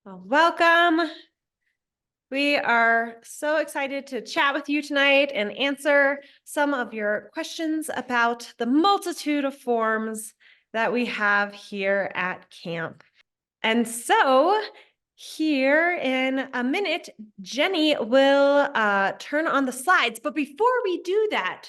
Well, welcome. We are so excited to chat with you tonight and answer some of your questions about the multitude of forms that we have here at camp. And so here in a minute, Jenny will turn on the slides. But before we do that,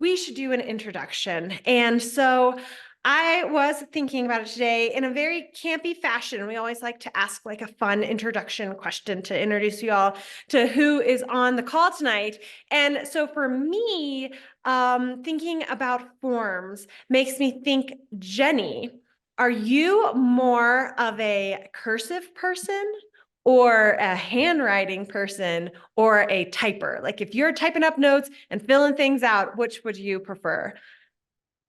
we should do an introduction. And so I was thinking about it today in a very campy fashion. We always like to ask like a fun introduction question to introduce you all to who is on the call tonight. And so for me, thinking about forms makes me think, Jenny, are you more of a cursive person or a handwriting person or a typer? Like if you're typing up notes and filling things out, which would you prefer?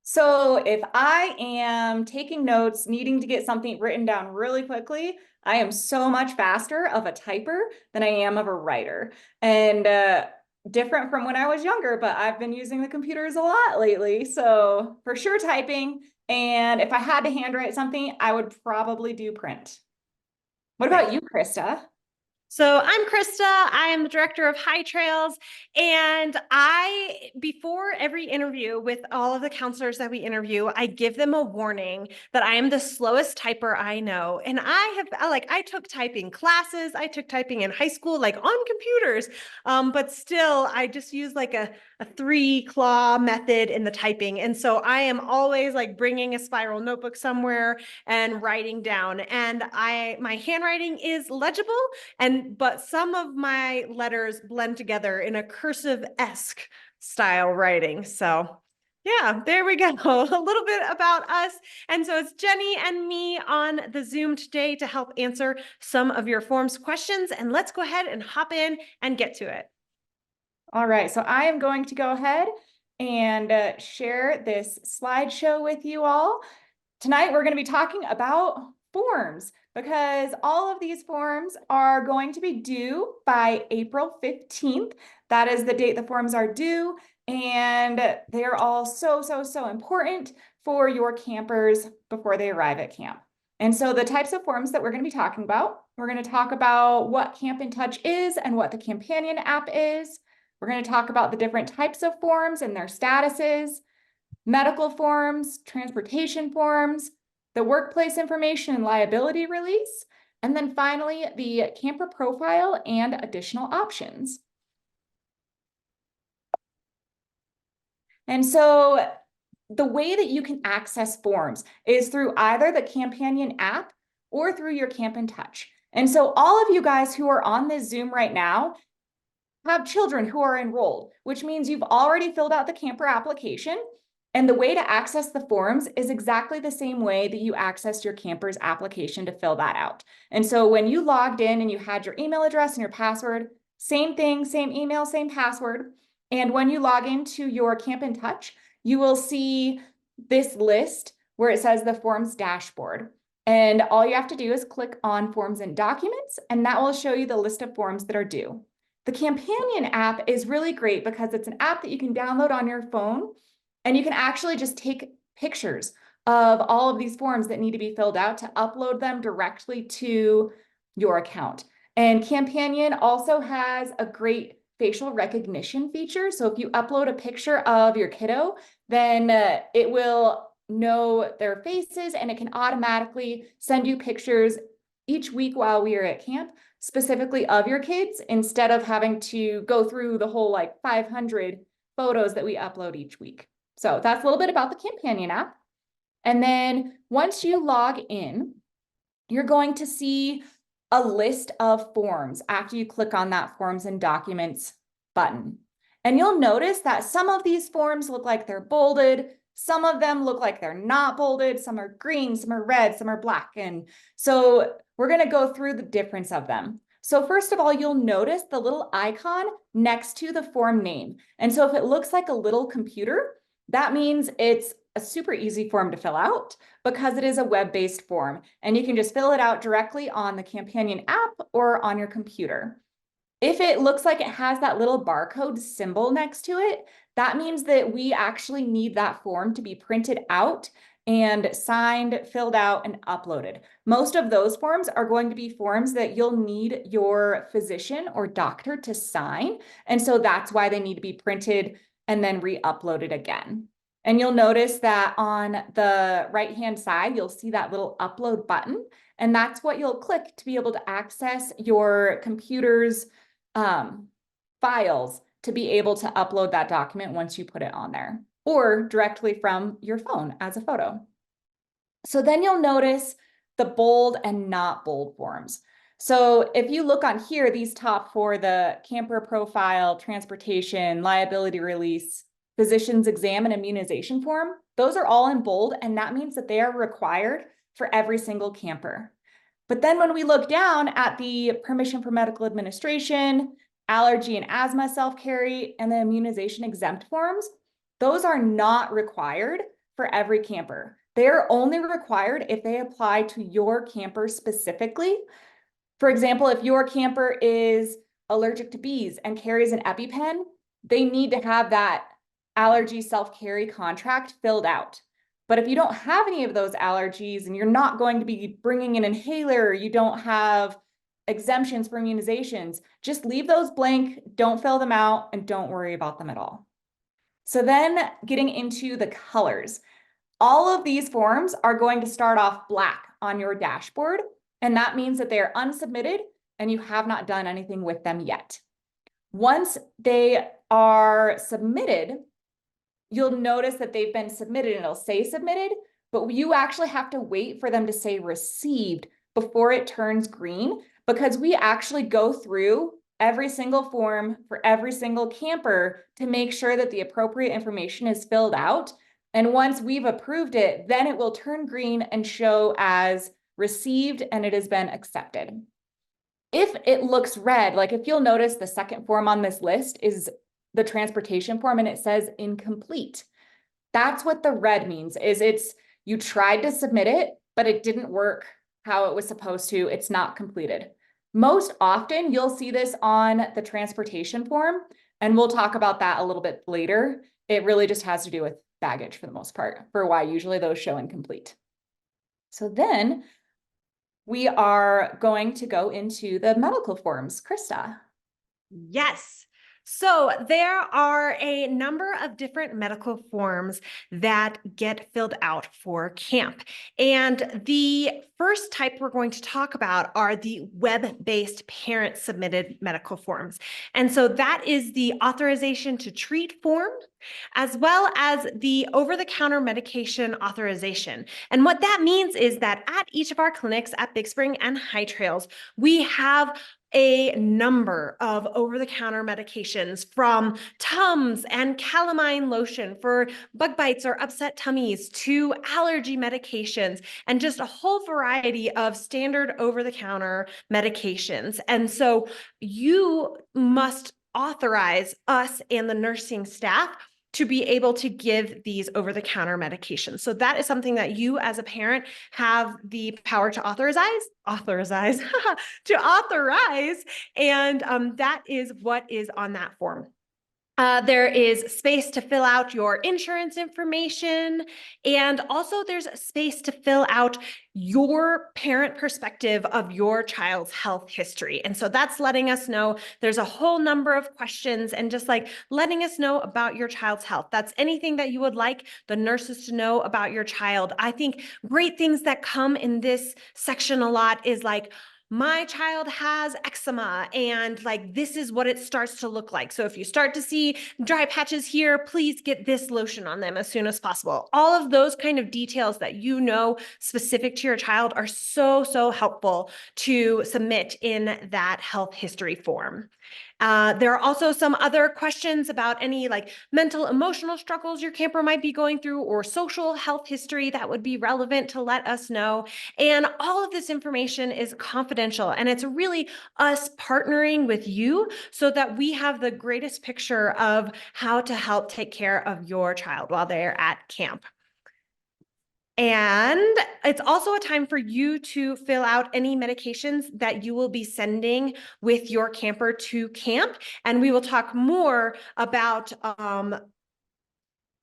So if I am taking notes, needing to get something written down really quickly, I am so much faster of a typer than I am of a writer. And different from when I was younger, but I've been using the computers a lot lately. So for sure typing. And if I had to handwrite something, I would probably do print. What about you, Krista? So I'm Krista. I am the director of High Trails. And before every interview with all of the counselors that we interview, I give them a warning that I am the slowest typer I know. And I took typing classes. I took typing in high school, like on computers. But still, I just use like a three claw method in the typing. And so I am always like bringing a spiral notebook somewhere and writing down. And my handwriting is legible, but some of my letters blend together in a cursive-esque style writing. So yeah, there we go. A little bit about us. And so it's Jenny and me on the Zoom today to help answer some of your forms questions. And let's go ahead and hop in and get to it. All right, so I am going to go ahead and share this slideshow with you all. Tonight, we're going to be talking about forms because all of these forms are going to be due by April 15th. That is the date the forms are due, and they're all so important for your campers before they arrive at camp. And so the types of forms that we're going to be talking about, we're going to talk about what Camp in Touch is and what the companion app is. We're going to talk about the different types of forms and their statuses, medical forms, transportation forms, the workplace information and liability release, and then finally the camper profile and additional options. And so the way that you can access forms is through either the companion app or through your Camp in Touch. And so all of you guys who are on this Zoom right now have children who are enrolled, which means you've already filled out the camper application. And the way to access the forms is exactly the same way that you accessed your camper's application to fill that out. And so when you logged in and you had your email address and your password, same thing, same email, same password. And when you log into your Camp in Touch, you will see this list where it says the forms dashboard. And all you have to do is click on forms and documents, and that will show you the list of forms that are due. The companion app is really great because it's an app that you can download on your phone, and you can actually just take pictures of all of these forms that need to be filled out to upload them directly to your account. And Companion also has a great facial recognition feature. So if you upload a picture of your kiddo, then it will know their faces and it can automatically send you pictures each week while we are at camp, specifically of your kids, instead of having to go through the whole like 500 photos that we upload each week. So that's a little bit about the companion app. And then once you log in, you're going to see a list of forms after you click on that forms and documents button. And you'll notice that some of these forms look like they're bolded. Some of them look like they're not bolded. Some are green, some are red, some are black. And so we're going to go through the difference of them. So first of all, you'll notice the little icon next to the form name. And so if it looks like a little computer, that means it's a super easy form to fill out because it is a web-based form, and you can just fill it out directly on the Companion app or on your computer. If it looks like it has that little barcode symbol next to it, that means that we actually need that form to be printed out and signed, filled out, and uploaded. Most of those forms are going to be forms that you'll need your physician or doctor to sign. And so that's why they need to be printed and then re-uploaded again. And you'll notice that on the right-hand side, you'll see that little upload button. And that's what you'll click to be able to access your computer's files to be able to upload that document once you put it on there, or directly from your phone as a photo. So then you'll notice the bold and not bold forms. So if you look on here, these top four, the camper profile, transportation, liability release, physician's exam, and immunization form, those are all in bold, and that means that they are required for every single camper. But then when we look down at the permission for medical administration, allergy and asthma self-carry, and the immunization exempt forms, those are not required for every camper. They are only required if they apply to your camper specifically. For example, if your camper is allergic to bees and carries an EpiPen, they need to have that allergy self-carry contract filled out. But if you don't have any of those allergies and you're not going to be bringing an inhaler, you don't have exemptions for immunizations, just leave those blank, don't fill them out, and don't worry about them at all. So then getting into the colors. All of these forms are going to start off black on your dashboard, and that means that they are unsubmitted and you have not done anything with them yet. Once they are submitted, you'll notice that they've been submitted and it'll say submitted, but you actually have to wait for them to say received before it turns green, because we actually go through every single form for every single camper to make sure that the appropriate information is filled out. And once we've approved it, then it will turn green and show as received and it has been accepted. If it looks red, like if you'll notice the second form on this list is the transportation form and it says incomplete. That's what the red means, is you tried to submit it, but it didn't work how it was supposed to. It's not completed. Most often you'll see this on the transportation form, and we'll talk about that a little bit later. It really just has to do with baggage for the most part, for why usually those show incomplete. So then we are going to go into the medical forms. Krista. Yes. So there are a number of different medical forms that get filled out for camp. And the first type we're going to talk about are the web-based parent submitted medical forms. And so that is the authorization to treat form, as well as the over-the-counter medication authorization. And what that means is that at each of our clinics at Big Spring and High Trails, we have a number of over-the-counter medications, from Tums and calamine lotion for bug bites or upset tummies to allergy medications, and just a whole variety of standard over-the-counter medications. And so you must authorize us and the nursing staff to be able to give these over-the-counter medications. So that is something that you as a parent have the power to authorize, to authorize, and that is what is on that form. There is space to fill out your insurance information, and also there's space to fill out your parent perspective of your child's health history. And so that's letting us know there's a whole number of questions and just like letting us know about your child's health. That's anything that you would like the nurses to know about your child. I think great things that come in this section a lot is like, my child has eczema and like this is what it starts to look like. So if you start to see dry patches here, please get this lotion on them as soon as possible. All of those kind of details that you know specific to your child are so helpful to submit in that health history form. There are also some other questions about any like mental, emotional struggles your camper might be going through, or social health history that would be relevant to let us know. And all of this information is confidential, and it's really us partnering with you so that we have the greatest picture of how to help take care of your child while they're at camp. And it's also a time for you to fill out any medications that you will be sending with your camper to camp. And we will talk more about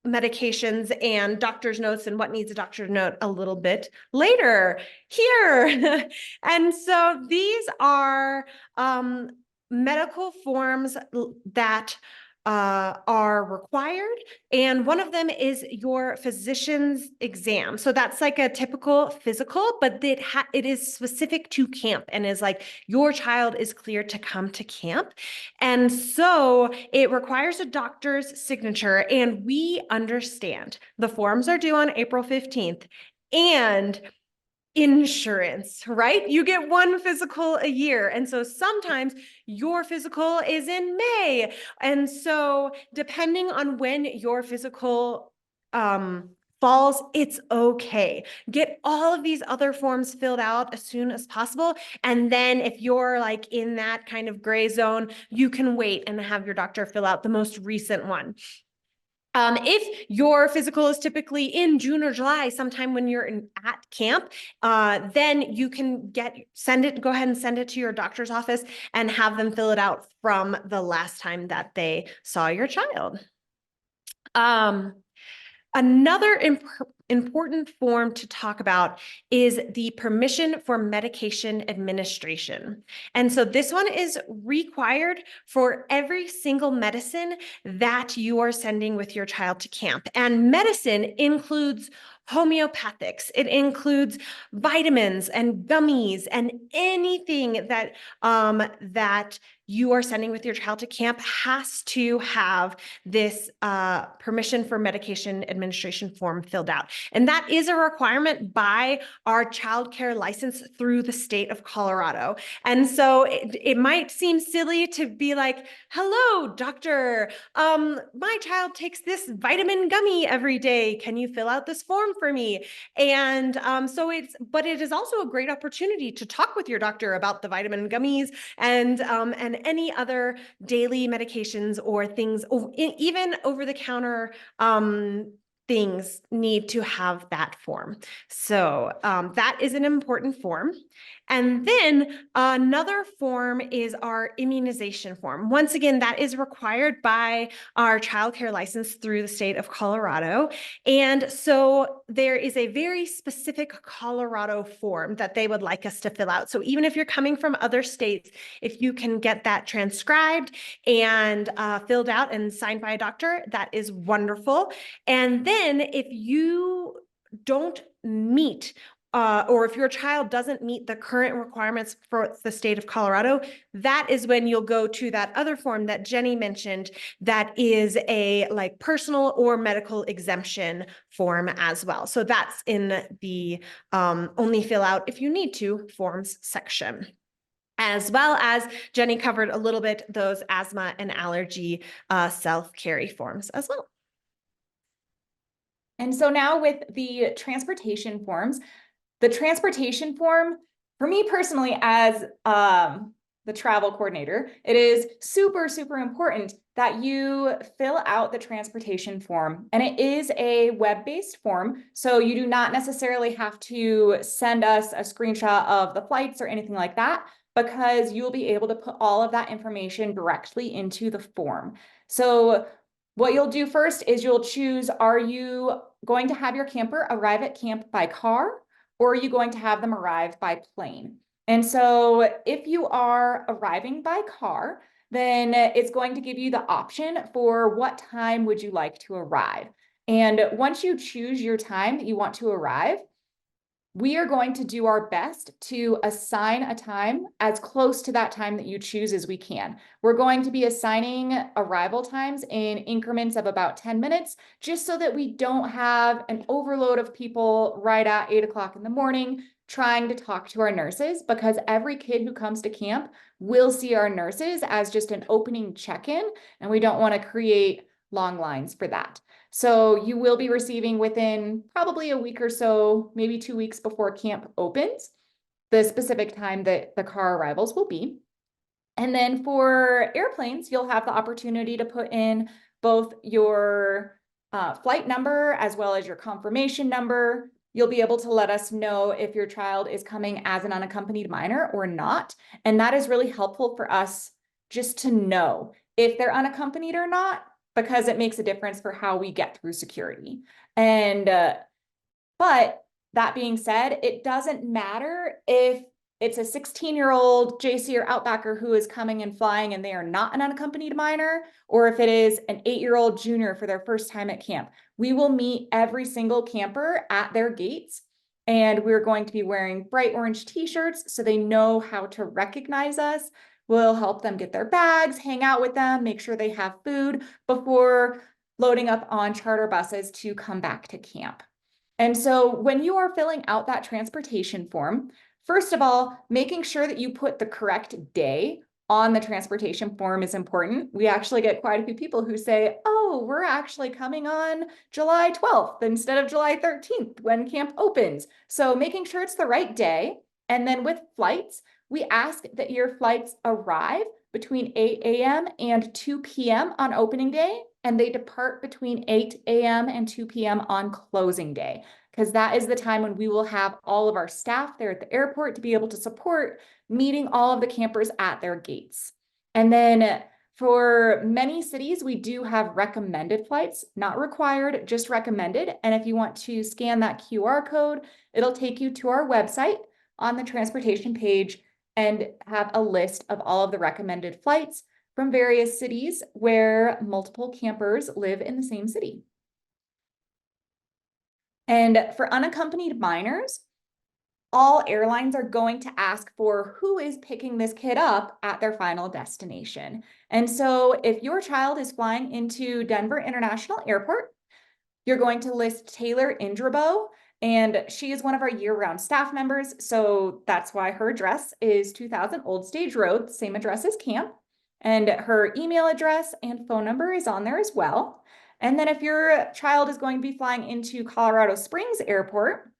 medications and doctor's notes and what needs a doctor's note a little bit later here. And so these are medical forms that are required. And one of them is your physician's exam. So that's like a typical physical, but it is specific to camp and is like your child is cleared to come to camp. And so it requires a doctor's signature. And we understand the forms are due on April 15th. And insurance, right? You get one physical a year. And so sometimes your physical is in May. And so depending on when your physical falls, it's okay. Get all of these other forms filled out as soon as possible. And then if you're like in that kind of gray zone, you can wait and have your doctor fill out the most recent one. If your physical is typically in June or July, sometime when you're at camp, then you can go ahead and send it to your doctor's office and have them fill it out from the last time that they saw your child. Another important form to talk about is the permission for medication administration. And so this one is required for every single medicine that you are sending with your child to camp. And medicine includes homeopathics. It includes vitamins and gummies and anything that that you are sending with your child to camp has to have this permission for medication administration form filled out. And that is a requirement by our child care license through the state of Colorado. And so it might seem silly to be like, hello, doctor, my child takes this vitamin gummy every day. Can you fill out this form for me? And but it is also a great opportunity to talk with your doctor about the vitamin gummies and any other daily medications or things, even over-the-counter things need to have that form. So that is an important form. And then another form is our immunization form. Once again, that is required by our child care license through the state of Colorado. And so there is a very specific Colorado form that they would like us to fill out. So even if you're coming from other states, if you can get that transcribed and filled out and signed by a doctor, that is wonderful. And then if you don't meet or if your child doesn't meet the current requirements for the state of Colorado, that is when you'll go to that other form that Jenny mentioned that is a like personal or medical exemption form as well. So that's in the only fill out if you need to forms section. As well as Jenny covered a little bit those asthma and allergy self-carry forms as well. And so now with the transportation forms, the transportation form, for me personally, as the travel coordinator, it is super, super important that you fill out the transportation form. And it is a web-based form, so you do not necessarily have to send us a screenshot of the flights or anything like that, because you'll be able to put all of that information directly into the form. So what you'll do first is you'll choose, are you going to have your camper arrive at camp by car, or are you going to have them arrive by plane? And so if you are arriving by car, then it's going to give you the option for what time would you like to arrive. And once you choose your time that you want to arrive, we are going to do our best to assign a time as close to that time that you choose as we can. We're going to be assigning arrival times in increments of about 10 minutes, just so that we don't have an overload of people right at 8 o'clock in the morning trying to talk to our nurses, because every kid who comes to camp will see our nurses as just an opening check-in, and we don't want to create long lines for that. So you will be receiving within probably a week or so, maybe 2 weeks before camp opens, the specific time that the car arrivals will be. And then for airplanes, you'll have the opportunity to put in both your flight number as well as your confirmation number. You'll be able to let us know if your child is coming as an unaccompanied minor or not. And that is really helpful for us just to know if they're unaccompanied or not. because it makes a difference for how we get through security. And but that being said, it doesn't matter if it's a 16-year-old JC or Outbacker who is coming and flying and they are not an unaccompanied minor, or if it is an 8-year-old junior for their first time at camp. We will meet every single camper at their gates, and we're going to be wearing bright orange t-shirts so they know how to recognize us. We'll help them get their bags, hang out with them, make sure they have food before loading up on charter buses to come back to camp. And so when you are filling out that transportation form, first of all, making sure that you put the correct day on the transportation form is important. We actually get quite a few people who say, oh, we're actually coming on July 12th instead of July 13th when camp opens. So making sure it's the right day. And then with flights, we ask that your flights arrive between 8 a.m. and 2 p.m. on opening day, and they depart between 8 a.m. and 2 p.m. on closing day, because that is the time when we will have all of our staff there at the airport to be able to support meeting all of the campers at their gates. And then for many cities, we do have recommended flights, not required, just recommended. And if you want to scan that QR code, it'll take you to our website on the transportation page and have a list of all of the recommended flights from various cities where multiple campers live in the same city. And for unaccompanied minors, all airlines are going to ask for who is picking this kid up at their final destination. And so if your child is flying into Denver International Airport, you're going to list Taylor Indrabo, and she is one of our year-round staff members. So that's why her address is 2000 Old Stage Road, same address as camp. And her email address and phone number is on there as well. And then if your child is going to be flying into Colorado Springs Airport,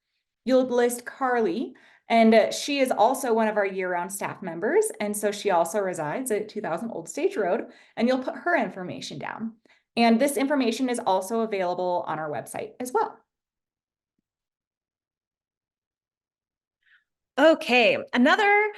you'll list Carly, and she is also one of our year-round staff members. And so she also resides at 2000 Old Stage Road, and you'll put her information down. And this information is also available on our website as well. Okay, another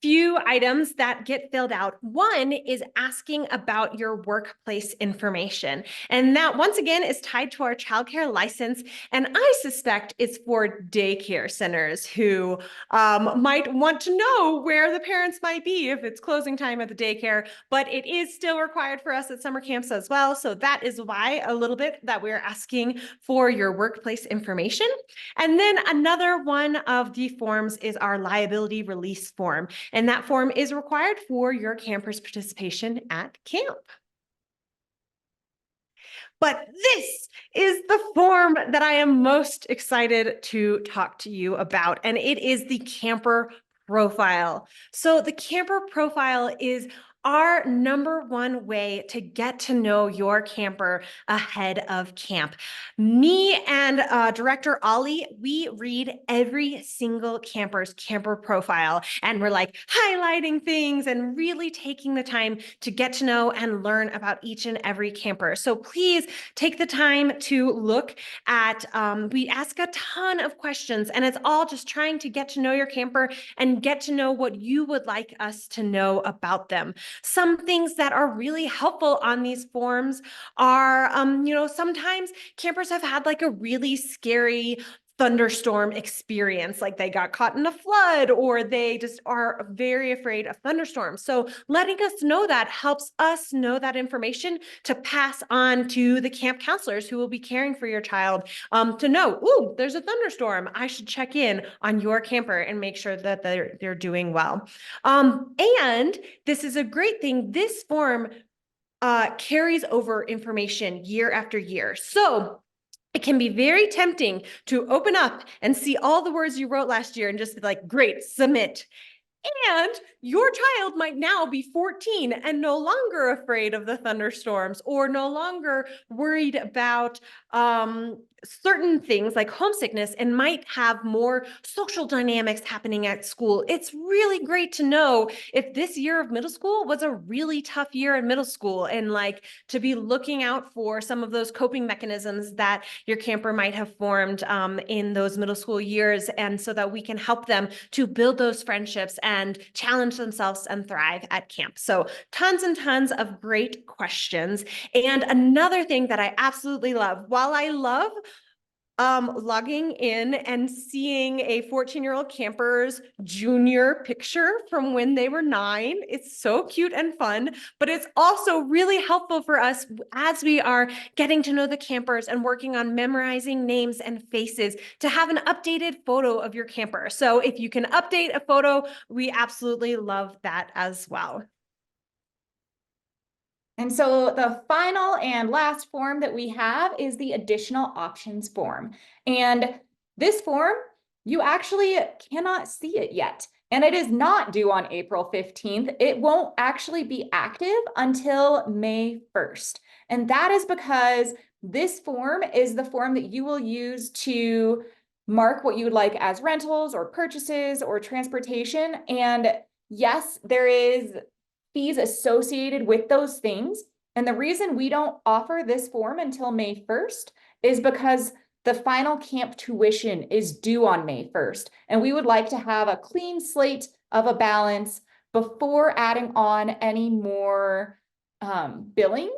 few items that get filled out. One is asking about your workplace information. And that once again is tied to our childcare license. And I suspect it's for daycare centers who might want to know where the parents might be if it's closing time at the daycare, but it is still required for us at summer camps as well. So that is why a little bit that we're asking for your workplace information. And then another one of the forms is our liability release form. And that form is required for your camper's participation at camp. But this is the form that I am most excited to talk to you about, and it is the camper profile. So the camper profile is our #1 way to get to know your camper ahead of camp. Me and Director Ollie, we read every single camper's camper profile, and we're like highlighting things and really taking the time to get to know and learn about each and every camper. So please take the time to look at, we ask a ton of questions, and it's all just trying to get to know your camper and get to know what you would like us to know about them. Some things that are really helpful on these forms are, sometimes campers have had like a really scary thunderstorm experience, like they got caught in a flood or they just are very afraid of thunderstorms. So letting us know that helps us know that information to pass on to the camp counselors who will be caring for your child, to know, ooh, there's a thunderstorm. I should check in on your camper and make sure that they're doing well. And this is a great thing. This form carries over information year after year. So it can be very tempting to open up and see all the words you wrote last year and just be like, great, submit. And your child might now be 14 and no longer afraid of the thunderstorms or no longer worried about certain things like homesickness and might have more social dynamics happening at school. It's really great to know if this year of middle school was a really tough year in middle school, and like to be looking out for some of those coping mechanisms that your camper might have formed in those middle school years, and so that we can help them to build those friendships and challenge themselves and thrive at camp. So tons and tons of great questions. And another thing that I absolutely love, while I love logging in and seeing a 14-year-old camper's junior picture from when they were 9. It's so cute and fun, but it's also really helpful for us as we are getting to know the campers and working on memorizing names and faces to have an updated photo of your camper. So if you can update a photo, we absolutely love that as well. And so the final and last form that we have is the additional options form. And this form, you actually cannot see it yet. And it is not due on April 15th. It won't actually be active until May 1st. And that is because this form is the form that you will use to mark what you would like as rentals or purchases or transportation. And yes, there is fees associated with those things. And the reason we don't offer this form until May 1st is because the final camp tuition is due on May 1st. And we would like to have a clean slate of a balance before adding on any more billing.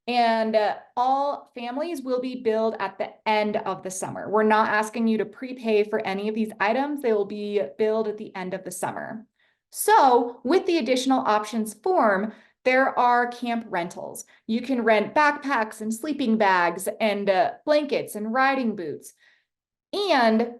And all families will be billed at the end of the summer. We're not asking you to prepay for any of these items. They will be billed at the end of the summer. So with the additional options form, there are camp rentals. You can rent backpacks and sleeping bags and blankets and riding boots. And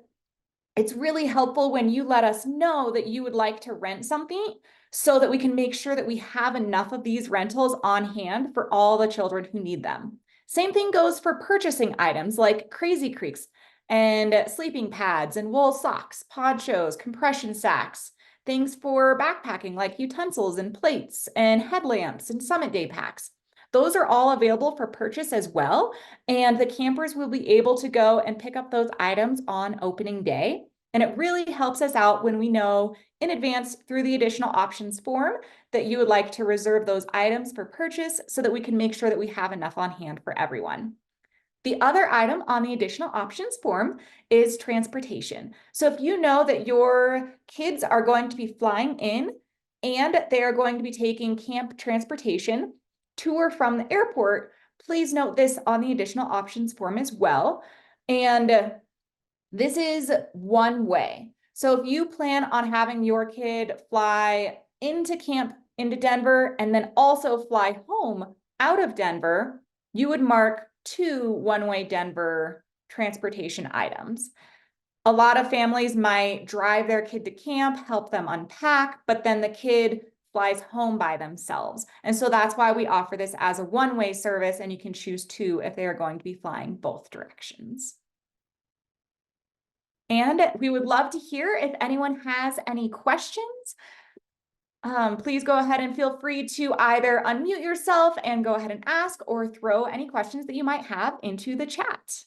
it's really helpful when you let us know that you would like to rent something so that we can make sure that we have enough of these rentals on hand for all the children who need them. Same thing goes for purchasing items like Crazy Creeks and sleeping pads and wool socks, ponchos, compression sacks, things for backpacking like utensils and plates and headlamps and summit day packs. Those are all available for purchase as well. And the campers will be able to go and pick up those items on opening day. And it really helps us out when we know in advance through the additional options form that you would like to reserve those items for purchase so that we can make sure that we have enough on hand for everyone. The other item on the additional options form is transportation. So if you know that your kids are going to be flying in and they are going to be taking camp transportation to or from the airport, please note this on the additional options form as well. And this is one way. So if you plan on having your kid fly into camp, into Denver, and then also fly home out of Denver, you would mark 2 one-way Denver transportation items. A lot of families might drive their kid to camp, help them unpack, but then the kid flies home by themselves. And so that's why we offer this as a one-way service, and you can choose 2 if they are going to be flying both directions. And we would love to hear if anyone has any questions. Please go ahead and feel free to either unmute yourself and go ahead and ask, or throw any questions that you might have into the chat.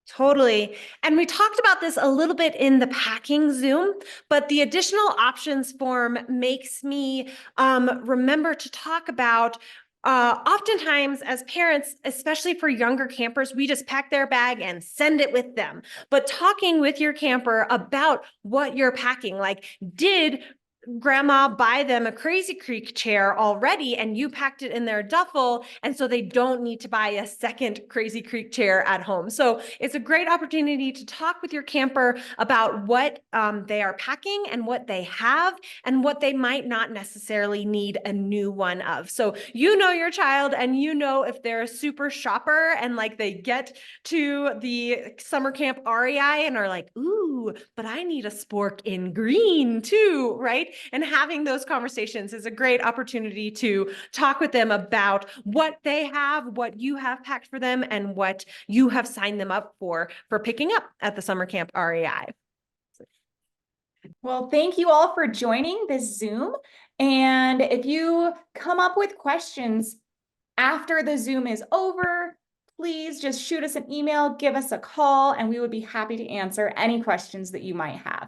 Totally. And we talked about this a little bit in the packing Zoom, but the additional options form makes me remember to talk about oftentimes as parents, especially for younger campers, we just pack their bag and send it with them. But talking with your camper about what you're packing, like did grandma buy them a Crazy Creek chair already and you packed it in their duffel, and so they don't need to buy a second Crazy Creek chair at home. So it's a great opportunity to talk with your camper about what they are packing and what they have and what they might not necessarily need a new one of. So you know your child, and you know if they're a super shopper and like they get to the summer camp REI and are like, ooh, but I need a spork in green too, right? And having those conversations is a great opportunity to talk with them about what they have, what you have packed for them, and what you have signed them up for picking up at the summer camp REI. Well, thank you all for joining this Zoom. And if you come up with questions after the Zoom is over, please just shoot us an email, give us a call, and we would be happy to answer any questions that you might have.